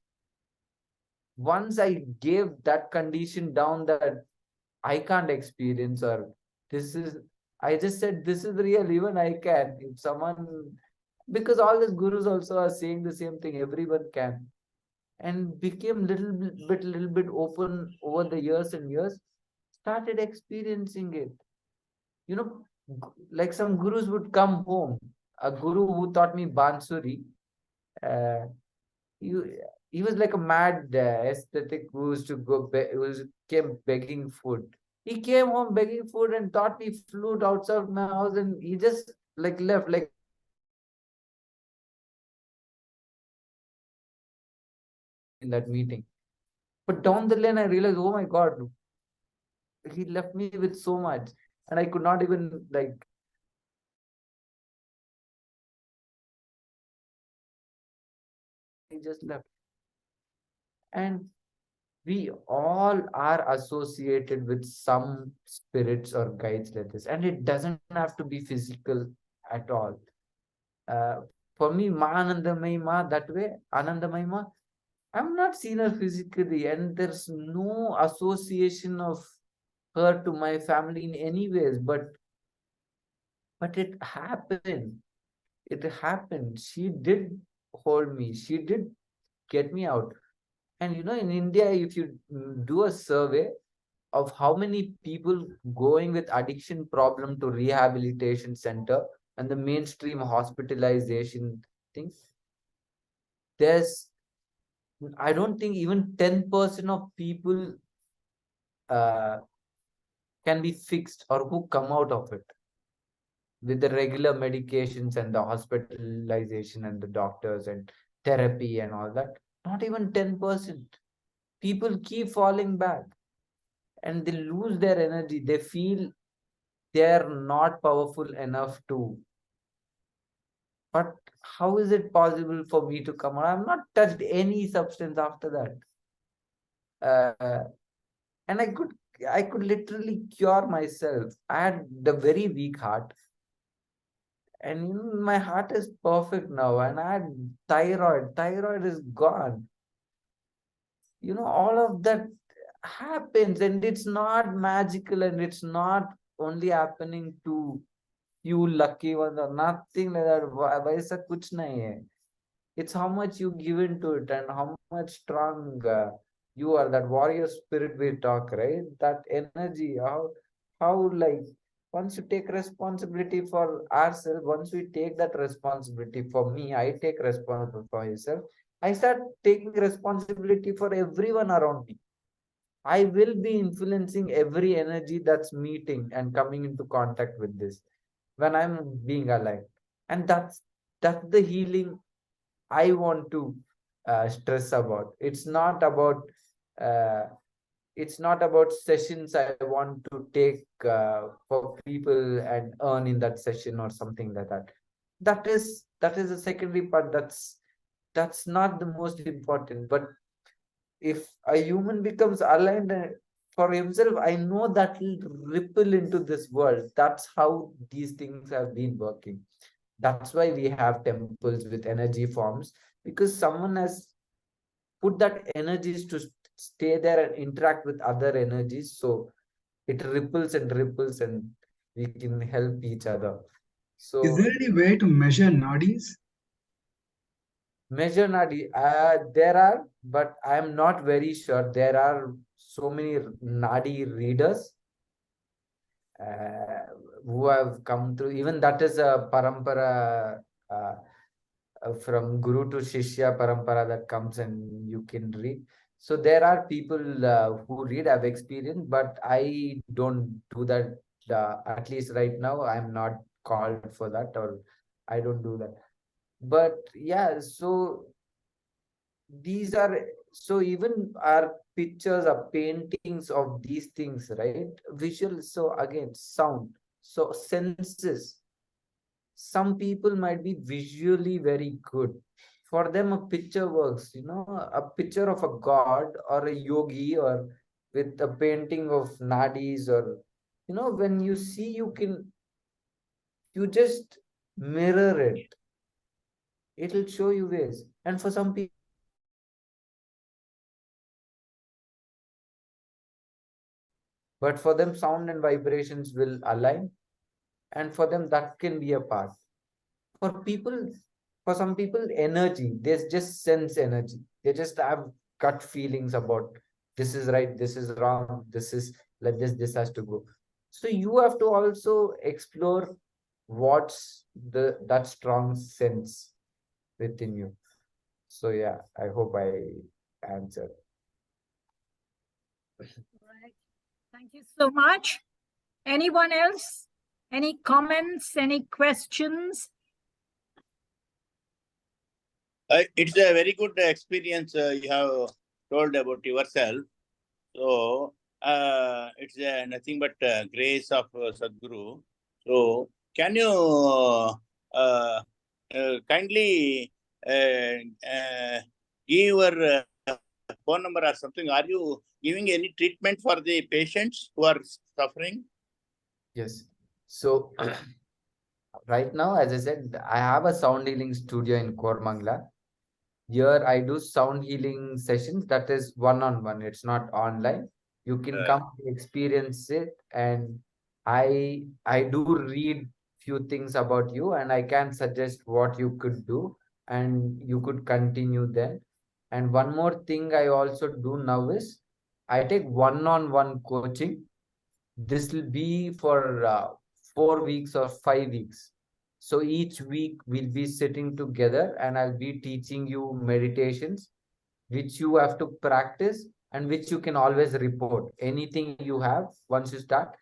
Once I gave that condition down that I can't experience, or this is, I just said this is real, even I can. If someone, because all these gurus also are saying the same thing, everyone can. And became little bit open over the years and years, started experiencing it. You know, like some gurus would come home. A guru who taught me Bansuri, uh, he, he was like a mad aesthetic who used to came begging food. He came home begging food and taught me flute outside my house, and he just like left like in that meeting. But down the lane, I realized, oh my God, he left me with so much, and I could not even like. He just left, and we all are associated with some spirits or guides like this, and it doesn't have to be physical at all. Uh, for me, Ma Anandamayi Ma, that way, Anandamayi Ma, I'm not seen her physically, and there's no association of her to my family in any ways, but it happened. It happened. She did hold me. She did get me out. And you know, in India, if you do a survey of how many people going with addiction problem to rehabilitation center and the mainstream hospitalization things, there's, I don't think even 10% of people uh, can be fixed or who come out of it with the regular medications and the hospitalization and the doctors and therapy and all that. Not even 10%. People keep falling back and they lose their energy. They feel they are not powerful enough to. But how is it possible for me to come out? I've not touched any substance after that. And I could literally cure myself. I had the very weak heart. And you know, my heart is perfect now. And I had thyroid. Thyroid is gone. You know, all of that happens, and it's not magical, and it's not only happening to you lucky ones or nothing like that. वैसा कुछ नहीं है. It's how much you give into it and how much strong you are. That warrior spirit we talk, right? That energy, how like once you take responsibility for ourselves, once we take that responsibility, for me, I take responsibility for myself. I start taking responsibility for everyone around me. I will be influencing every energy that's meeting and coming into contact with this when I'm being alive. And that's the healing I want to stress about. Uh, it's not about sessions I want to take for people and earn in that session or something like that. That is a secondary part. That's not the most important. But if a human becomes aligned for himself, I know that will ripple into this world. That's how these things have been working. That's why we have temples with energy forms, because someone has put that energies to stay there and interact with other energies. So it ripples and we can help each other. Is So there any way to measure nadis? measure nadi, there are, but I am not very sure. There are so many nadi readers uh, who have come through. Even that is a parampara from Guru to Shishya parampara that comes and you can read. So there are people who read, I've experienced, but I don't do that. At least right now, I'm not called for that, or I don't do that. But yeah, so these are, so even our pictures are paintings of these things, right? Visual, so again, sound, so senses. Some people might be visually very good. For them, a picture works, you know, a picture of a god or a yogi, or with a painting of nadis, or, you know, when you see, you just mirror it. It'll show you ways. And for some people, but for them, sound and vibrations will align. And for them, that can be a part. For people, for some people, energy, there's just sense energy. They just have gut feelings about this is right, this is wrong, this is like this has to go. So you have to also explore what's that strong sense within you. So yeah, I hope I answered. Right. Thank you so much. Anyone else? Any comments? Any questions? It's a very good experience you have told about yourself. So it's nothing but grace of Sadguru. So can you kindly give your phone number or something? Are you giving any treatment for the patients who are suffering? Yes. So right now, as I said, I have a sound healing studio in Kormangla. Here I do sound healing sessions that is one-on-one. It's not online. You can come experience it, and I do read few things about you, and I can suggest what you could do, and you could continue then. And one more thing I also do now is I take one-on-one coaching. This will be for 4 weeks or 5 weeks. So each week we'll be sitting together and I'll be teaching you meditations, which you have to practice and which you can always report. Anything you have, once you start,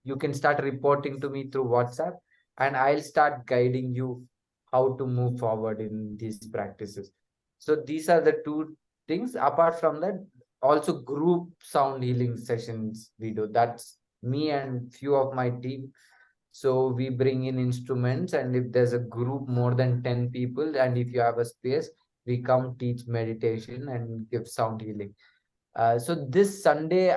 you can start reporting to me through WhatsApp, and I'll start guiding you how to move forward in these practices. So these are the two things. Apart from that, also group sound healing sessions we do. That's me and few of my team. So we bring in instruments, and if there's a group more than 10 people, and if you have a space, we come teach meditation and give sound healing. So this Sunday,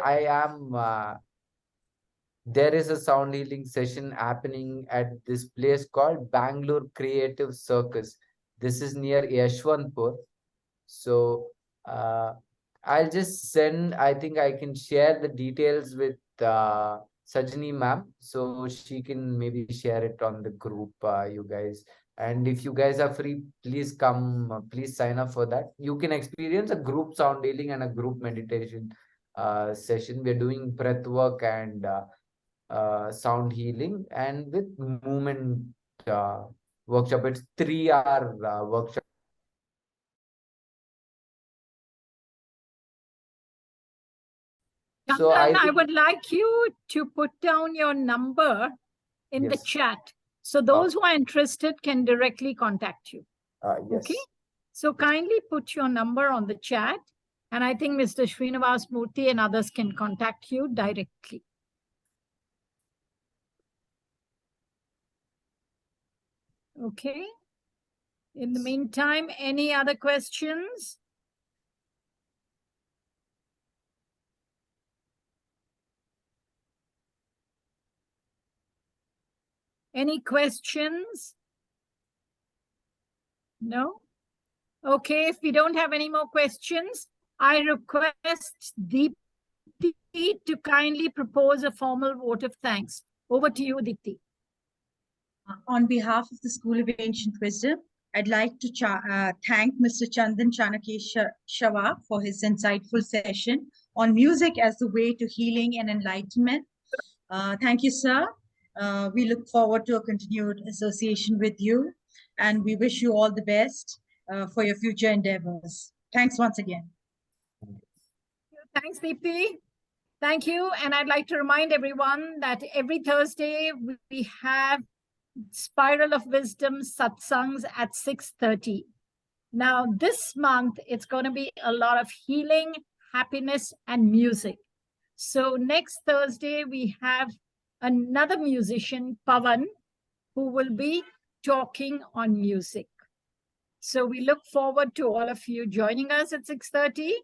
there is a sound healing session happening at this place called Bangalore Creative Circus. This is near Yashwantpur. So I'll just send, I think I can share the details with Sajani ma'am. So she can maybe share it on the group, you guys. And if you guys are free, please come, please sign up for that. You can experience a group sound healing and a group meditation session. We're doing breath work and sound healing, and with movement workshop. It's 3 hour workshop. Chandan, So I would like you to put down your number in the Yes. chat. So those who are interested can directly contact you. Yes. Okay. So kindly put your number on the chat. And I think Mr. Srinivas Murthy and others can contact you directly. Okay. In the meantime, any other questions? Any questions? No? Okay, if we don't have any more questions, I request Deepti to kindly propose a formal vote of thanks. Over to you, Deepti. On behalf of the School of Ancient Wisdom, I'd like to thank Mr. Chandan Chanakeshava for his insightful session on music as the way to healing and enlightenment. Thank you, sir. We look forward to a continued association with you, and we wish you all the best for your future endeavors. Thanks once again. Thanks, Deepti. Thank you. And I'd like to remind everyone that every Thursday we have Spiral of Wisdom Sathsangs at 6:30. Now, this month, it's going to be a lot of healing, happiness, and music. So next Thursday, we have another musician, Pavan, who will be talking on music. So we look forward to all of you joining us at 6:30.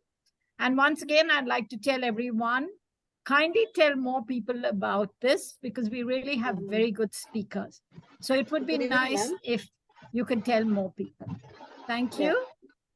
And once again, I'd like to tell everyone, kindly tell more people about this because we really have very good speakers. So it would be nice if you could tell more people. Thank you.